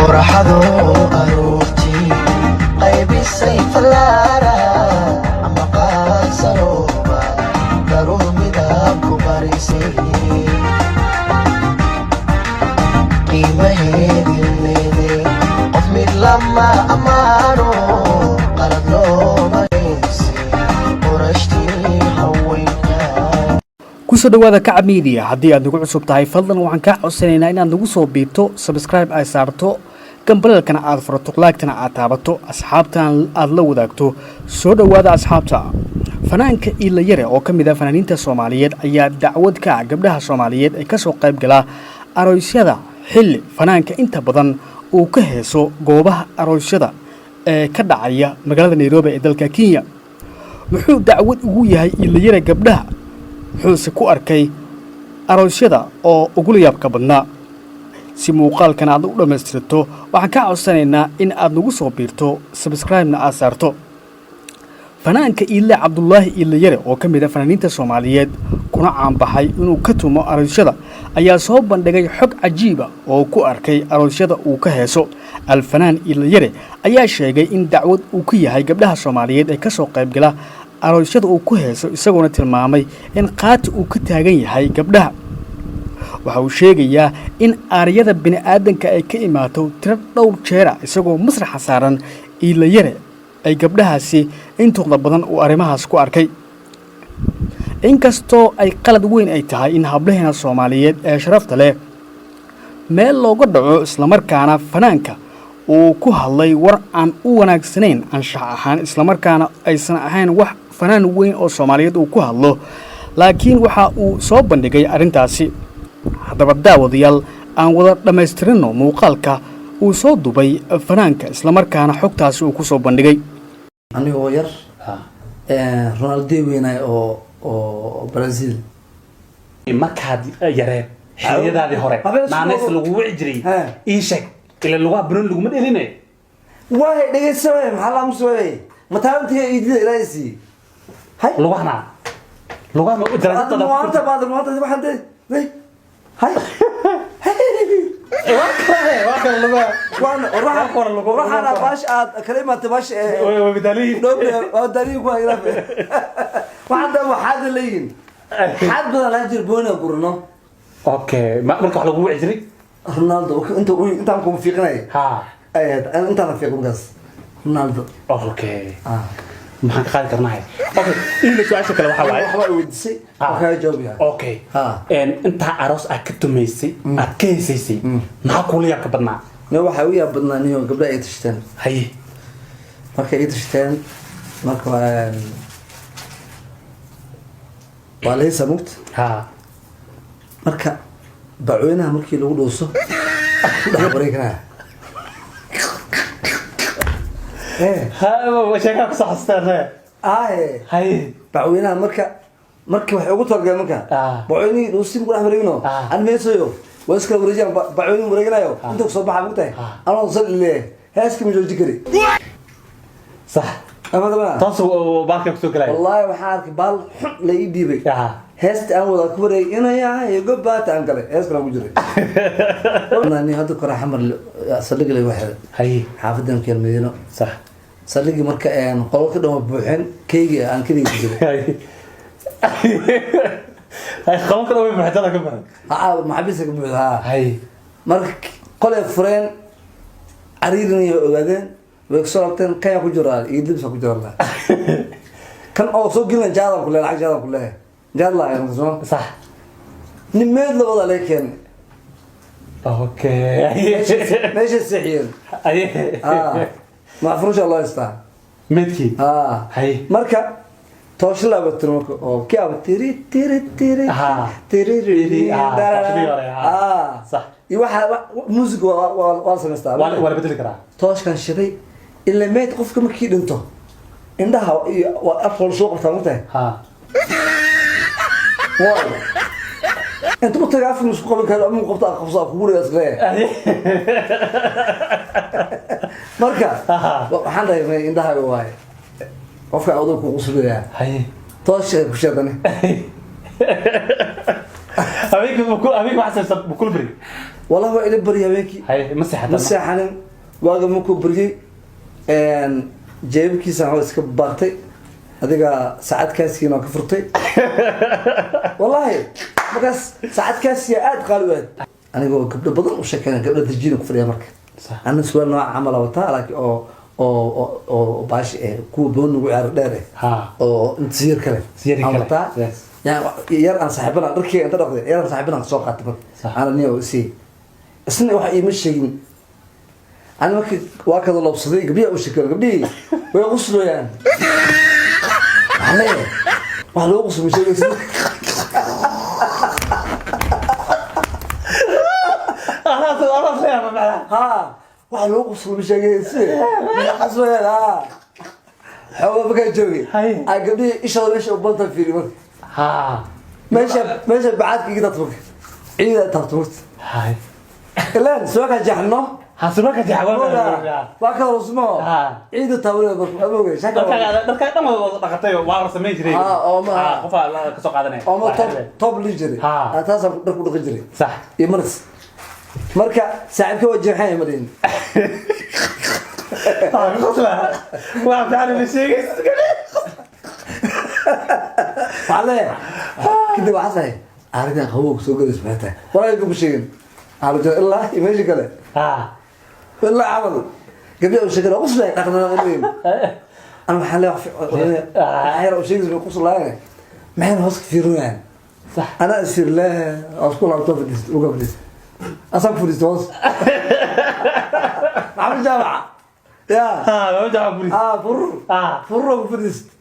فرحدو أروتي قيبي سيف لارا أما قاسروبا درومي دابكو باريسي قيمة هيدي الليدي قفمي لما أمانو قرد لو مريسي ورشتي حوينا kusoo dhawaada Kacab Media haddii aad nagu cusub tahay fadlan waxaan ka codsanaynaa inaad nagu soo biirto subscribe ay saarto gambalelkana aad furato like-tana aad taabato asxaabtan aad la wadaagto soo dhawaada asxaabta fanaanka Ila Yare oo kamid ah fanaaniinta Soomaaliyeed ayaa dacwad ka ah gabdhaha Soomaaliyeed ay ka soo qayb gala aroosyada xilli fanaanka inta badan uu ka heeso goobaha aroosyada ee ka dhacaya magaalada Nairobi ee dalka Kenya wuxuu dacwad ugu yahay Ila Yare gabdhaha wuxuuse ku arkay aroosyada oo ugu yaabka badnaa si muuqaalkan aad u dhamaystirto waxaan ka codsanaynaa in aad nagu soo biirto subscribe-na aad saarto fanaanka Ila Cabdullaahi Ila Yare oo ka mid ah fanaaniinta Soomaaliyeed kuna caan baxay inuu ka tumo aroosyada ayaa soo bandhigay xog cajiib ah oo ku arkay aroosyada uu ka heeso alfanaan Ila Yare ayaa sheegay in dacwad uu ku yahay gabdhaha Soomaaliyeed ee ka soo qayb gala aroosyada uu ku heeso isagoona tilmaamay in qaati uu ka taagan yahay gabdhaha waxa uu sheegayaa in aariyada bini'aadanka ay ka imaato tiro dhowr jeera isagoo masraxa saaran Ila Yare ay gabdhahaasi intooda badan uu arrimahaas ku arkay inkastoo ay qalad weyn ay tahay in hablaheena Soomaaliyeed ee sharafta leh meel looga dhaco isla markaana fanaanka uu ku hadlay war aan u wanaagsanayn anshax ahaan isla markaana aysan ahayn wax fanaan weyn oo Soomaaliyeed uu ku hadlo laakiin waxa uu soo bandhigay arintaasi hadaba daawadayaal aan wada dhamaystirno muuqaalka uu soo dubay fanaanka isla markaana xogtaasi uu ku soo bandhigay anigoo yar Ronaldo weynay oo Brazil markaad yareed xiliyadaadii hore naanays lagu wici jiray ii sheeg ila luga banan lagu ma dhelinay way dhageysanay maxaa la musway mataantiga idida ilaasi hay lugana ma u jaranta maanta baad waxaan day hay واحد لغة وراح أنا باش كلمة باش بدليل بدليل واحد حد لين حد لا يجربونه قرنه اوكي ما مركو على قوه عجري رونالدو انت عمكم في قناي ها انت انا في قناص رونالدو اوكي maxaan ka qaadi karnaa okay ila su'aasha kale waxa waaye waxa weydisay waxa jawaabiyaa okay inta aroos aad ka tumaysay aad ka heesaysay maxaa kula yaab ka badnaa waxa uu yaab badnaa niyo gabdha ay tashteen hay marka ay tashteen marka waa leeysa mugt ha marka bacweynaha markii lagu dhooso dhaxbareekana ها وشكاك صح استنى هاي بعوينها مركا waxay ugu talgalay marka bacweyni dhuusin ku dhaxbareeyno aan meesayo waska wareejin bacweyni wareegnayo inta soo baxa mugtay aan soo leeyahay heeska ma jooji kari صح أبدا تاسو باكك سو galay wallahi waxa arkay bal la ii dhiibay heesta aan wada ku wareey inaya igu baata aan galay heeska lagu jiray nani hada kora xamar saldhigay waxa hay xaafadan kelmadino صح saldhigii marka aan qolka dhaw buuxin keegi aan kaliya ku jiray hay qolka dhaw buuxtada ka baxay maxabisa ka buuxda hay marka qol fureen ariirinayo ogaadeen way soo qabteen kan ku jiraa idib soo ku jiraa kan oo soo gilan jaada ku leeyahay jaada ku leeyahay jaada ay soo صح nimeed la wada leekeen اوكي ماشي السحير ما فروش الله يستر مدكي هاي marka toosh la batroko oo ki aba tiri صح iyo waxa music waa sameystaa wala bedeli karaa toosh kan shiday illa meed qofka markii dhinto indhaha waa afol soo qabtaa mutay waa انت متعرف مش قبل كده مو قبطه قفصه كبيره اسغله marka waxaan dhahay indhaha waay qofka awdo ku qusbaya hay toosh ku sheedanay habeenkii waxaa sabab ku kulbri والله هو إلى بريه بيكي هاي مسح مسحنا واجا مكو بريه جايب كيس هو اسكب بارتي هذيك ساعات كاسي ما كفرتي والله بس ساعات كاسي قاعد قالوا أنا أقول قبل بدل وشكلنا قبل تجينا كفرية مركب أنا سؤال نوع عمل أو تالك أو باش كو بون وعر داره أو نتصير كلام كلام يعني يار أنا صاحبنا ركي أنت ركض يار صاحبنا سوق عتبك أنا نيو سي السنة واحد يمشي أنا واكد الله بصديق قبلي أو شكل قبلي ويغسلوا يعني عليه والله يغسل مش يغسل ها واحد يغسل مش يغسل يغسل ها هو بقى جوي قبلي إيش هذا إيش أبطل فيني مرة ها ماشي بعدك كده تفك عيدة تفوت هاي لا سواك جحنه حسبك جحنه واكل اسمه عيدة تاولة أبوي شكله dadka dhan wada dhaqatay waa sameyn jiray qof la ka soo qaadanay top li jiray taas dad ku dhaqi jiray sax iyo maris marka saaxiibka wajaxay marin waa baan la sheegay عليه كده وحصل أرجع خوك سوق الإسماعيلية ولا يقوم بشيء أرجع الله يمشي كله والله عمل قبل أوشك له وصل أخذنا غريب أنا محل عير أوشك زي قص الله ما هي ناس كثيرون يعني صح أنا أسير له أشكر على طول فديس وقبليس أصلا فديس توس عامل جامعة يا ما جامعة فديس فر فديس